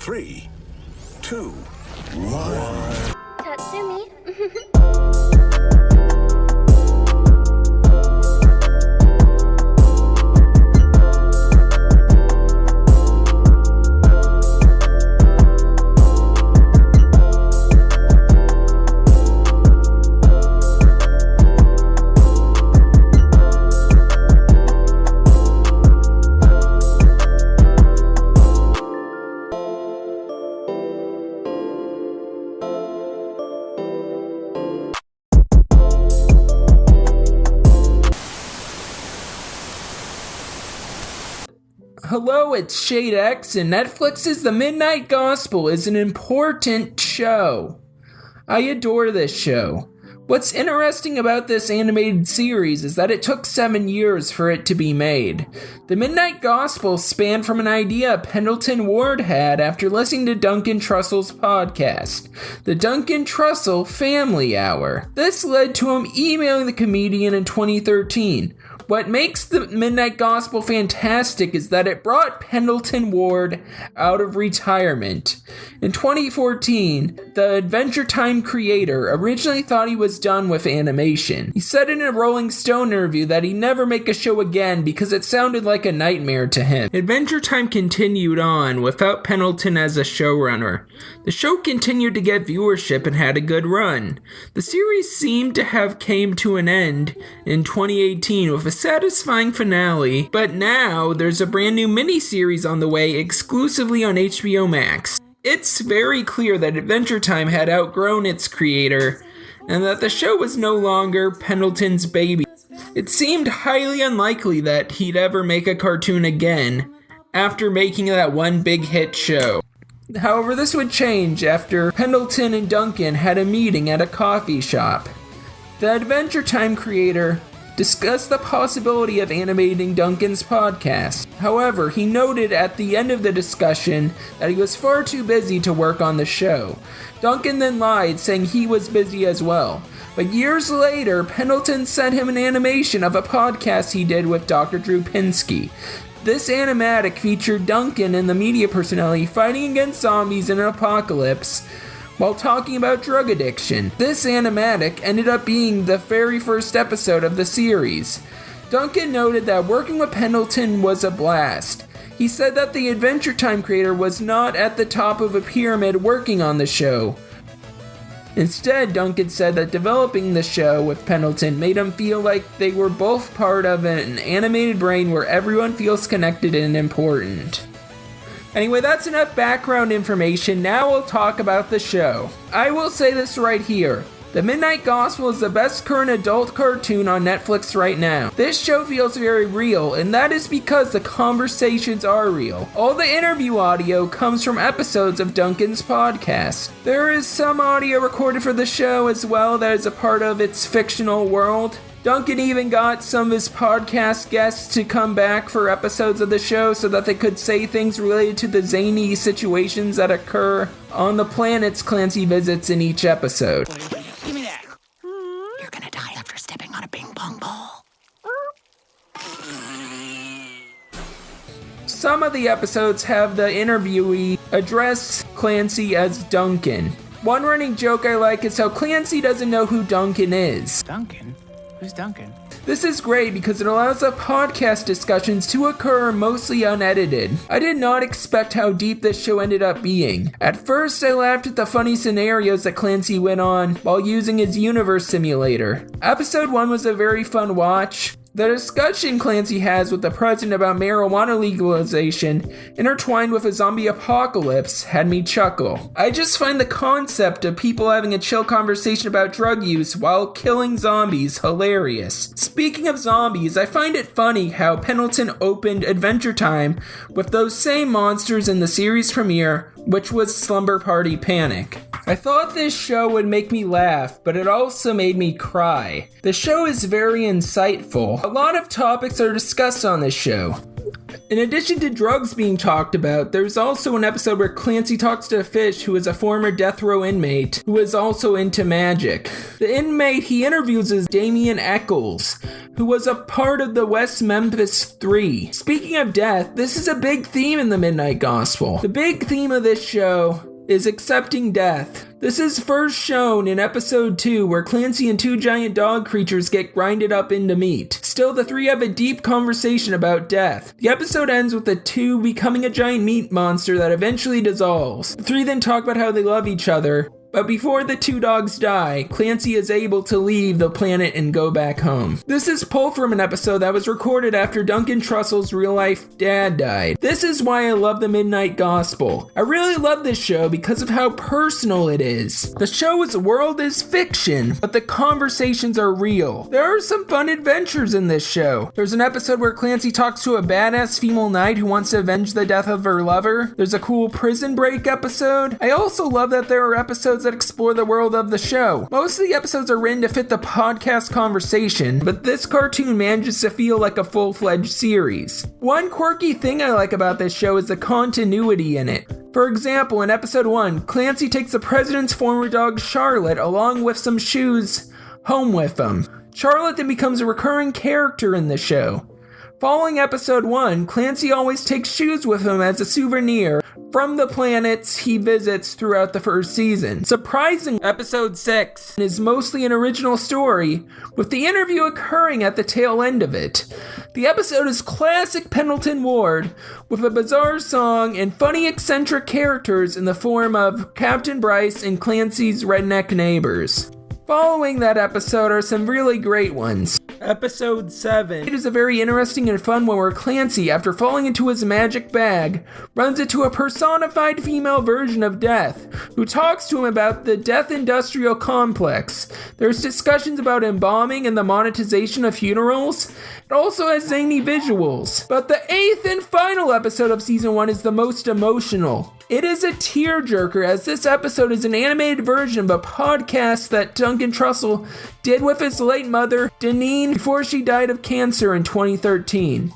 3, 2, 1. Tatsumi. Hello, it's ShadeX, and Netflix's The Midnight Gospel is an important show. I adore this show. What's interesting about this animated series is that it took 7 years for it to be made. The Midnight Gospel spanned from an idea Pendelton Ward had after listening to Duncan Trussell's podcast, the Duncan Trussell Family Hour. This led to him emailing the comedian in 2013. What makes the Midnight Gospel fantastic is that it brought Pendelton Ward out of retirement. In 2014, the Adventure Time creator originally thought he was done with animation. He said in a Rolling Stone interview that he'd never make a show again because it sounded like a nightmare to him. Adventure Time continued on without Pendelton as a showrunner. The show continued to get viewership and had a good run. The series seemed to have came to an end in 2018 with a satisfying finale, but now there's a brand new miniseries on the way exclusively on HBO Max. It's very clear that Adventure Time had outgrown its creator, and that the show was no longer Pendleton's baby. It seemed highly unlikely that he'd ever make a cartoon again, after making that one big hit show. However, this would change after Pendleton and Duncan had a meeting at a coffee shop. The Adventure Time creator discussed the possibility of animating Duncan's podcast. However, he noted at the end of the discussion that he was far too busy to work on the show. Duncan then lied, saying he was busy as well. But years later, Pendleton sent him an animation of a podcast he did with Dr. Drew Pinsky. This animatic featured Duncan and the media personality fighting against zombies in an apocalypse while talking about drug addiction. This animatic ended up being the very first episode of the series. Duncan noted that working with Pendleton was a blast. He said that the Adventure Time creator was not at the top of a pyramid working on the show. Instead, Duncan said that developing the show with Pendleton made him feel like they were both part of an animated brain where everyone feels connected and important. Anyway, that's enough background information. Now we'll talk about the show. I will say this right here. The Midnight Gospel is the best current adult cartoon on Netflix right now. This show feels very real, and that is because the conversations are real. All the interview audio comes from episodes of Duncan's podcast. There is some audio recorded for the show as well that is a part of its fictional world. Duncan even got some of his podcast guests to come back for episodes of the show so that they could say things related to the zany situations that occur on the planets Clancy visits in each episode. Give me that. You're gonna die after stepping on a ping pong ball. Some of the episodes have the interviewee address Clancy as Duncan. One running joke I like is how Clancy doesn't know who Duncan is. Duncan? Who's Duncan? This is great because it allows the podcast discussions to occur mostly unedited. I did not expect how deep this show ended up being. At first, I laughed at the funny scenarios that Clancy went on while using his universe simulator. Episode 1 was a very fun watch. The discussion Clancy has with the president about marijuana legalization, intertwined with a zombie apocalypse, had me chuckle. I just find the concept of people having a chill conversation about drug use while killing zombies hilarious. Speaking of zombies, I find it funny how Pendleton opened Adventure Time with those same monsters in the series premiere, which was Slumber Party Panic. I thought this show would make me laugh, but it also made me cry. The show is very insightful. A lot of topics are discussed on this show. In addition to drugs being talked about, there's also an episode where Clancy talks to a fish who is a former death row inmate who is also into magic. The inmate he interviews is Damien Eccles, who was a part of the West Memphis 3. Speaking of death, this is a big theme in the Midnight Gospel. The big theme of this show is accepting death. This is first shown in episode 2, where Clancy and two giant dog creatures get grinded up into meat. Still, the three have a deep conversation about death. The episode ends with the two becoming a giant meat monster that eventually dissolves. The three then talk about how they love each other, but before the two dogs die, Clancy is able to leave the planet and go back home. This is pulled from an episode that was recorded after Duncan Trussell's real-life dad died. This is why I love the Midnight Gospel. I really love this show because of how personal it is. The show's world is fiction, but the conversations are real. There are some fun adventures in this show. There's an episode where Clancy talks to a badass female knight who wants to avenge the death of her lover. There's a cool prison break episode. I also love that there are episodes that explore the world of the show. Most of the episodes are written to fit the podcast conversation, but this cartoon manages to feel like a full-fledged series. One quirky thing I like about this show is the continuity in it. For example, in episode 1, Clancy takes the president's former dog Charlotte along with some shoes home with him. Charlotte then becomes a recurring character in the show. Following episode 1, Clancy always takes shoes with him as a souvenir from the planets he visits throughout the first season. Surprising, episode 6 is mostly an original story, with the interview occurring at the tail end of it. The episode is classic Pendelton Ward, with a bizarre song and funny eccentric characters in the form of Captain Bryce and Clancy's redneck neighbors. Following that episode are some really great ones. Episode 7. It is a very interesting and fun one where Clancy, after falling into his magic bag, runs into a personified female version of Death, who talks to him about the death industrial complex. There's discussions about embalming and the monetization of funerals. It also has zany visuals. But the 8th and final episode of season 1 is the most emotional. It is a tearjerker, as this episode is an animated version of a podcast that Duncan Trussell did with his late mother, Deneen, before she died of cancer in 2013.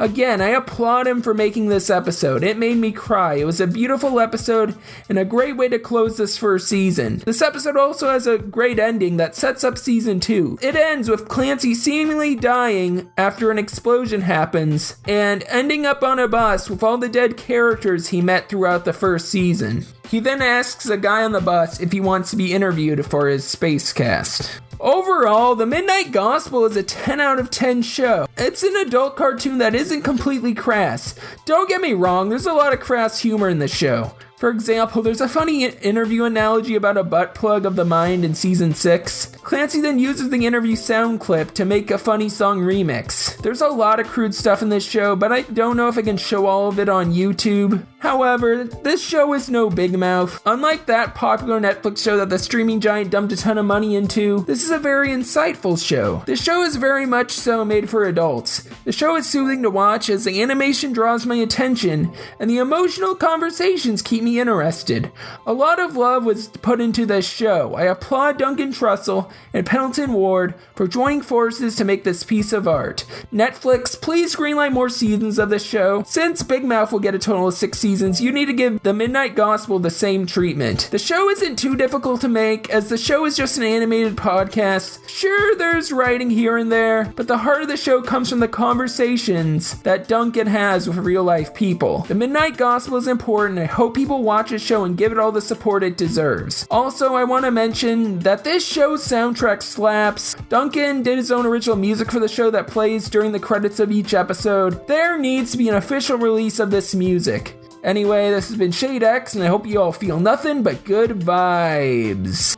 Again, I applaud him for making this episode. It made me cry. It was a beautiful episode and a great way to close this first season. This episode also has a great ending that sets up season 2. It ends with Clancy seemingly dying after an explosion happens and ending up on a bus with all the dead characters he met throughout the first season. He then asks a guy on the bus if he wants to be interviewed for his space cast. Overall, The Midnight Gospel is a 10 out of 10 show. It's an adult cartoon that isn't completely crass. Don't get me wrong, there's a lot of crass humor in the show. For example, there's a funny interview analogy about a butt plug of the mind in season 6. Clancy then uses the interview sound clip to make a funny song remix. There's a lot of crude stuff in this show, but I don't know if I can show all of it on YouTube. However, this show is no Big Mouth. Unlike that popular Netflix show that the streaming giant dumped a ton of money into, this is a very insightful show. The show is very much so made for adults. The show is soothing to watch as the animation draws my attention, and the emotional conversations keep me interested. A lot of love was put into this show. I applaud Duncan Trussell and Pendelton Ward for joining forces to make this piece of art. Netflix, please greenlight more seasons of this show. Since Big Mouth will get a total of 6 seasons, you need to give The Midnight Gospel the same treatment. The show isn't too difficult to make, as the show is just an animated podcast. Sure, there's writing here and there, but the heart of the show comes from the conversations that Duncan has with real-life people. The Midnight Gospel is important. I hope people watch this show and give it all the support it deserves. Also, I want to mention that this show's soundtrack slaps. Duncan did his own original music for the show that plays during the credits of each episode. There needs to be an official release of this music. Anyway, this has been ShadeX, and I hope you all feel nothing but good vibes.